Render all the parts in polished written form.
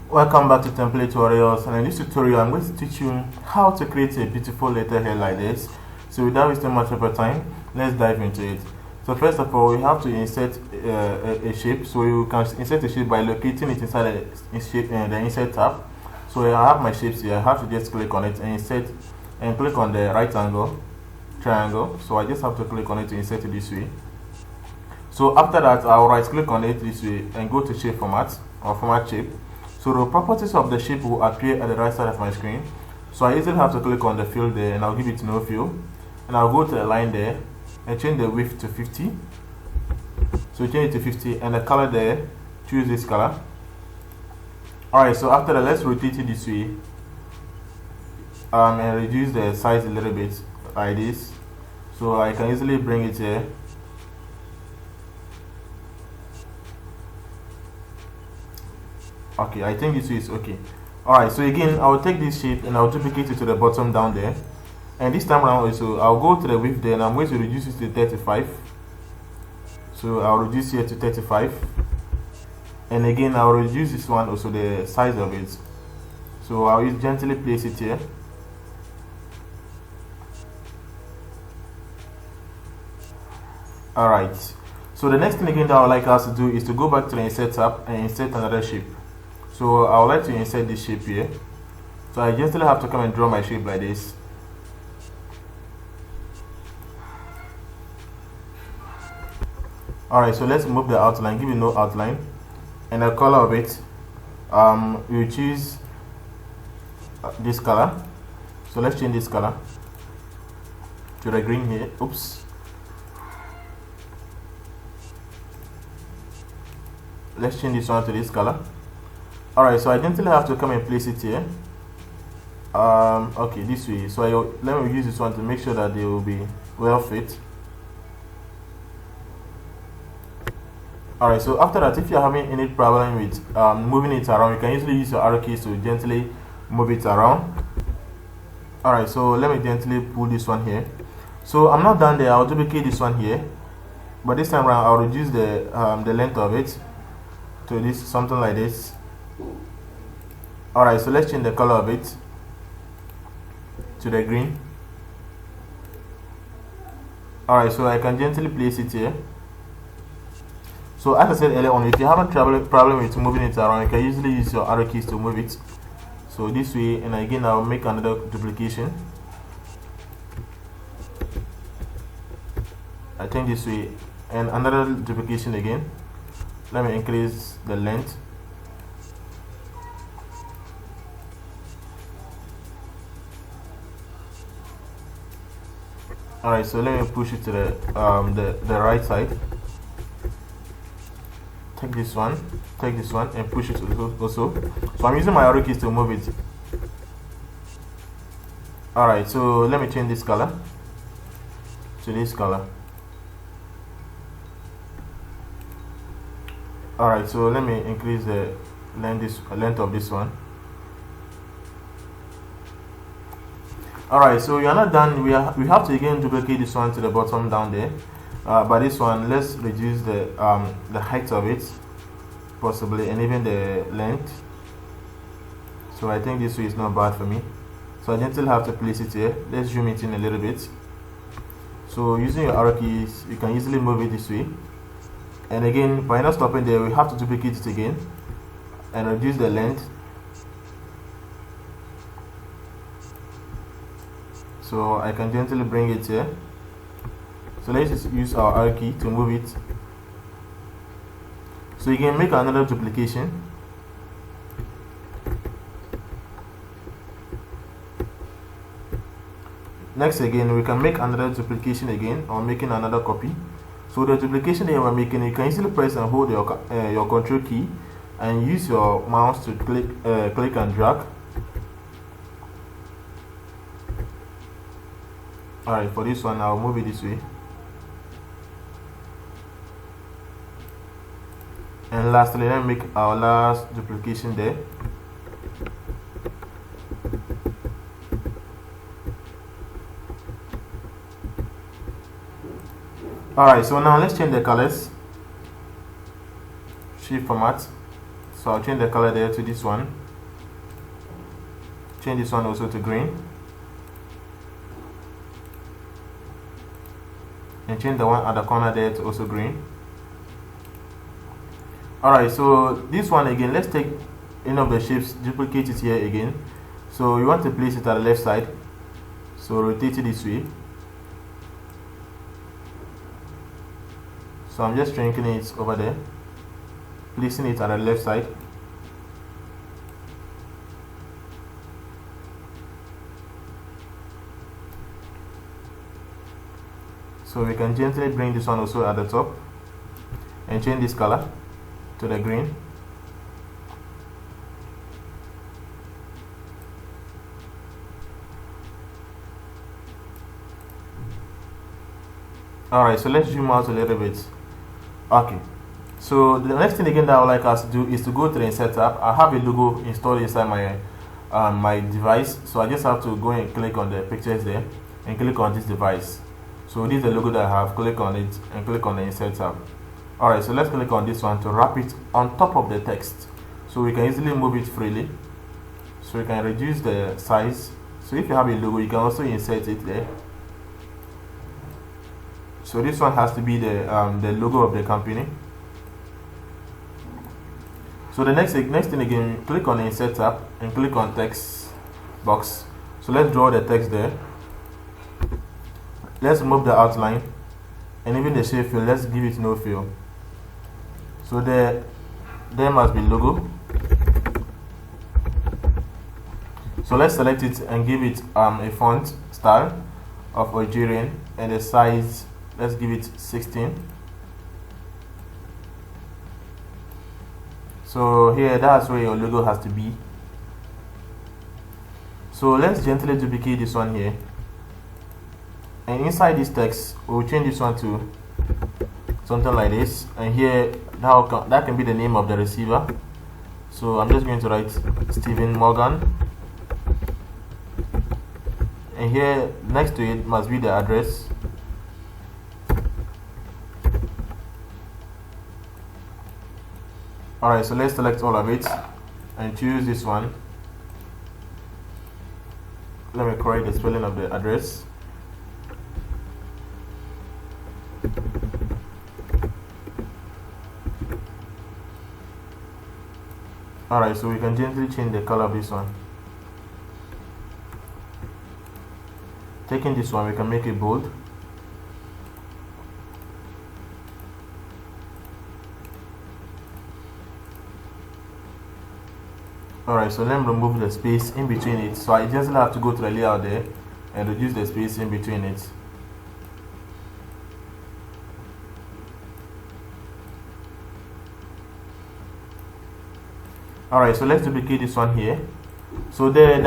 Welcome back to Template Tutorials, and in this tutorial I'm going to teach you how to create a beautiful letterhead like this. So without wasting much of your time, let's dive into it. So first of all, we have to insert a shape. So you can insert a shape by locating it inside the insert tab. So I have my shapes here. I have to just click on it and insert, and click on the right angle triangle. So I just have to click on it to insert it this way. So after that, I'll right click on it this way and go to shape format or format shape. So the properties of the shape will appear at the right side of my screen. So I easily have to click on the fill there, and I'll give it no fill, and I'll go to the line there and change the width to 50. So change it to 50, and the color there, choose this color. Alright, so after that, let's rotate it this way and reduce the size a little bit like this. So I can easily bring it here. Okay, I think this is okay. Alright, so again, I'll take this shape and I'll duplicate it to the bottom down there. And this time around also, I'll go to the width there and I'm going to reduce it to 35. So I'll reduce here to 35. And again, I'll reduce this one also, the size of it. So I'll just gently place it here. Alright, so the next thing again that I would like us to do is to go back to the insert tab and insert another shape. So I would like to insert this shape here. So I just have to come and draw my shape like this. Alright, so let's move the outline, give it no outline. And the color of it, we choose this color. So let's change this color to the green here. Oops. Let's change this one to this color. Alright, so I gently have to come and place it here. Okay, this way. So let me use this one to make sure that they will be well fit. Alright, so after that, if you're having any problem with moving it around, you can easily use your arrow keys to gently move it around. Alright, so let me gently pull this one here. So I'm not done there. I'll duplicate this one here, but this time around I'll reduce the length of it to this, something like this. Alright, so let's change the color of it to the green. Alright, so I can gently place it here. So as I said earlier on, if you have a problem with moving it around, you can usually use your arrow keys to move it. So this way, and again I'll make another duplication. I think this way, and another duplication again. Let me increase the length. Alright, so let me push it to the right side. Take this one, and push it also. So I'm using my arrow keys to move it. Alright, so let me change this color to this color. Alright, so let me increase the length of this one. Alright, so we are not done. We have to again duplicate this one to the bottom down there. But this one, let's reduce the height of it, possibly, and even the length. So I think this way is not bad for me. So I gently have to place it here. Let's zoom it in a little bit. So using your arrow keys, you can easily move it this way. And again, by not stopping there, we have to duplicate it again and reduce the length. So I can gently bring it here. So let's just use our arrow key to move it. So you can make another duplication. Next again, we can make another duplication again, or making another copy. So the duplication that we're making, you can easily press and hold your control key and use your mouse to click and drag. Alright, for this one, I'll move it this way. And lastly, let me make our last duplication there. Alright, so now let's change the colors. Shape format, So I'll change the color there to this one. Change this one also to green. And change the one at the corner there to also green. Alright, so this one again, let's take any of the shapes, duplicate it here again. So you want to place it at the left side. So rotate it this way. So I'm just strengthening it over there, placing it at the left side. So we can gently bring this one also at the top and change this color to the green. Alright, so let's zoom out a little bit. Okay, so the next thing again that I would like us to do is to go to the Insert tab. I have a logo installed inside my my device, so I just have to go and click on the pictures there and click on this device. So this is the logo that I have. Click on it and click on the Insert tab. Alright, so let's click on this one to wrap it on top of the text, so we can easily move it freely. So we can reduce the size. So if you have a logo, you can also insert it there. So this one has to be the logo of the company. So the next thing again, click on the Insert tab and click on text box. So let's draw the text there. Let's remove the outline and even the shape fill. Let's give it no fill. So there must be logo. So let's select it and give it a font style of Algerian and the size. Let's give it 16. So here, that's where your logo has to be. So let's gently duplicate this one here. And inside this text, we'll change this one to something like this. And here, that can be the name of the receiver. So I'm just going to write Stephen Morgan. And here, next to it must be the address. Alright, so let's select all of it and choose this one. Let me correct the spelling of the address. Alright, so we can gently change the color of this one. Taking this one, we can make it bold. Alright, so let me remove the space in between it. So I just have to go to the layout there and reduce the space in between it. Alright, so let's duplicate this one here. So there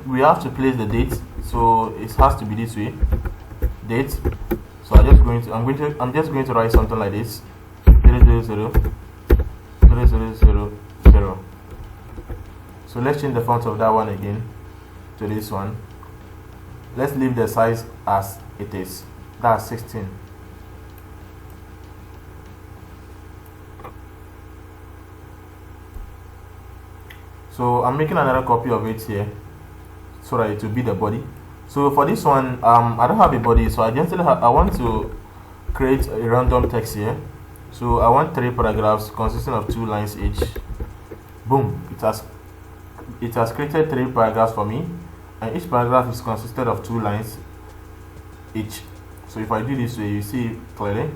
we have to place the date. So it has to be this way. Date. So I'm just going to write something like this. 000 0000. So let's change the font of that one again to this one. Let's leave the size as it is. That's 16. So I'm making another copy of it here so that it will be the body. So for this one, I don't have a body, so I want to create a random text here. So I want 3 paragraphs consisting of 2 lines each. Boom! It has created 3 paragraphs for me, and each paragraph is consisted of 2 lines each. So if I do this way, you see it clearly.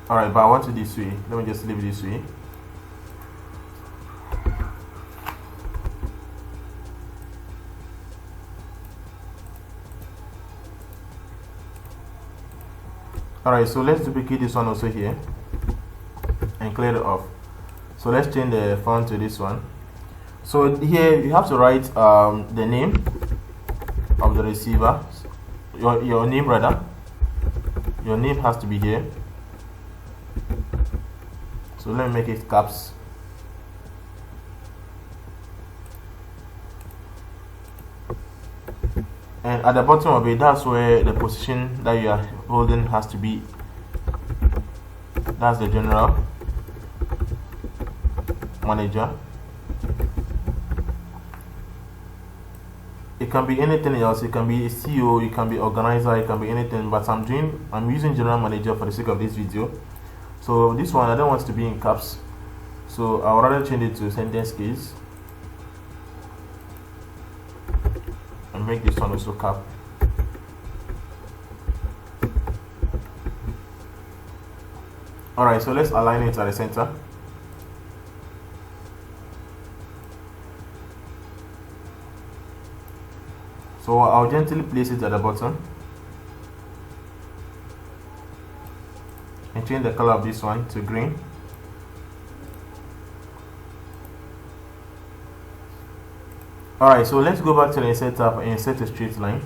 Alright, but I want it this way. Let me just leave it this way. Alright, so let's duplicate this one also here and clear it off. So let's change the font to this one. So here you have to write the name of the receiver, your name rather. Your name has to be here. So let me make it caps. And at the bottom of it, that's where the position that you are holding has to be. That's the general. manager. It can be anything else. It can be a CEO, it can be organizer, it can be anything, but I'm using general manager for the sake of this video. So this one I don't want it to be in caps, so I'll rather change it to sentence case and make this one also cap. Alright, so let's align it at the center. So I'll gently place it at the bottom and change the color of this one to green. Alright, so let's go back to the insert tab and insert a straight line.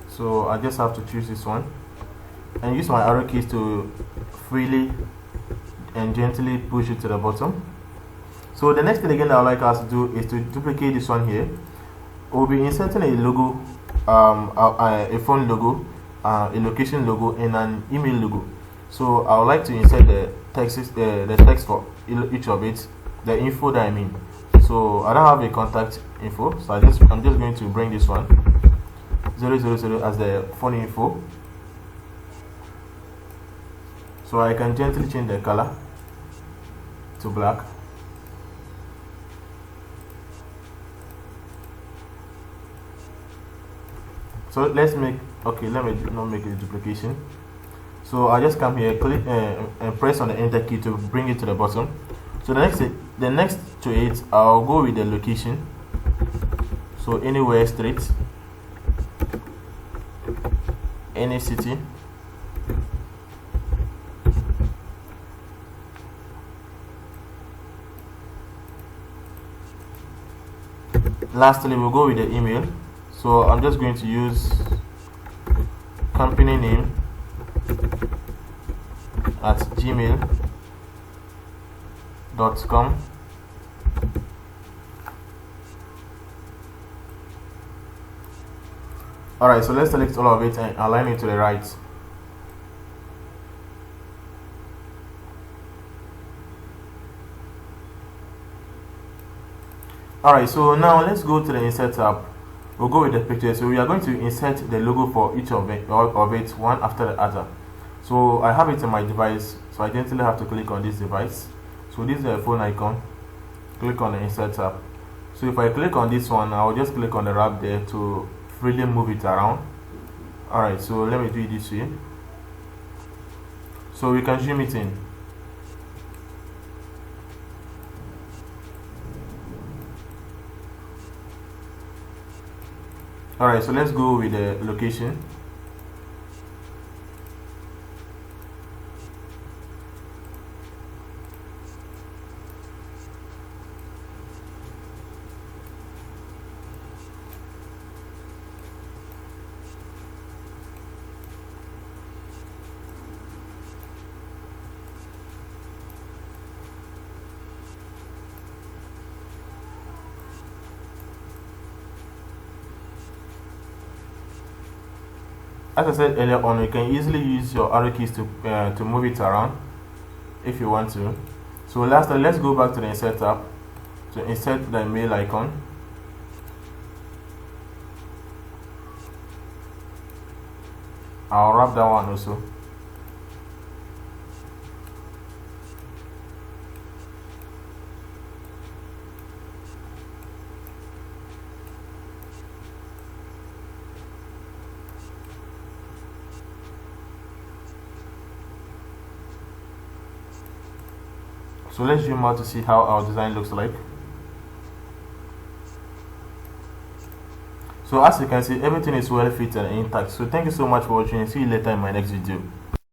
So I just have to choose this one and use my arrow keys to freely and gently push it to the bottom. So the next thing again that I would like us to do is to duplicate this one here. We'll be inserting a logo, a phone logo, a location logo, and an email logo. So I would like to insert the text for each of it, the info that I mean. So I don't have a contact info, so I'm just going to bring this one 000 as the phone info. So I can gently change the color to black. So let's make, okay, let me not make a duplication. So I just come here, click and press on the enter key to bring it to the bottom. So the next to it, I'll go with the location. So anywhere straight, any city. Lastly, we'll go with the email. So I'm just going to use company name at gmail.com. Alright, so let's select all of it and align it to the right. Alright, so now let's go to the insert tab. We'll go with the picture. So we are going to insert the logo for each of it, one after the other. So I have it on my device, so I gently have to click on this device. So this is the phone icon. Click on the insert tab. So if I click on this one, I'll just click on the wrap there to freely move it around. Alright, so let me do it this way. So we can zoom it in. Alright, so let's go with the location. As I said earlier on, you can easily use your arrow keys to move it around if you want to. So lastly, let's go back to the insert tab to insert the mail icon. I'll wrap that one also. So let's zoom out to see how our design looks like. So as you can see, everything is well fit and intact. So thank you so much for watching and see you later in my next video.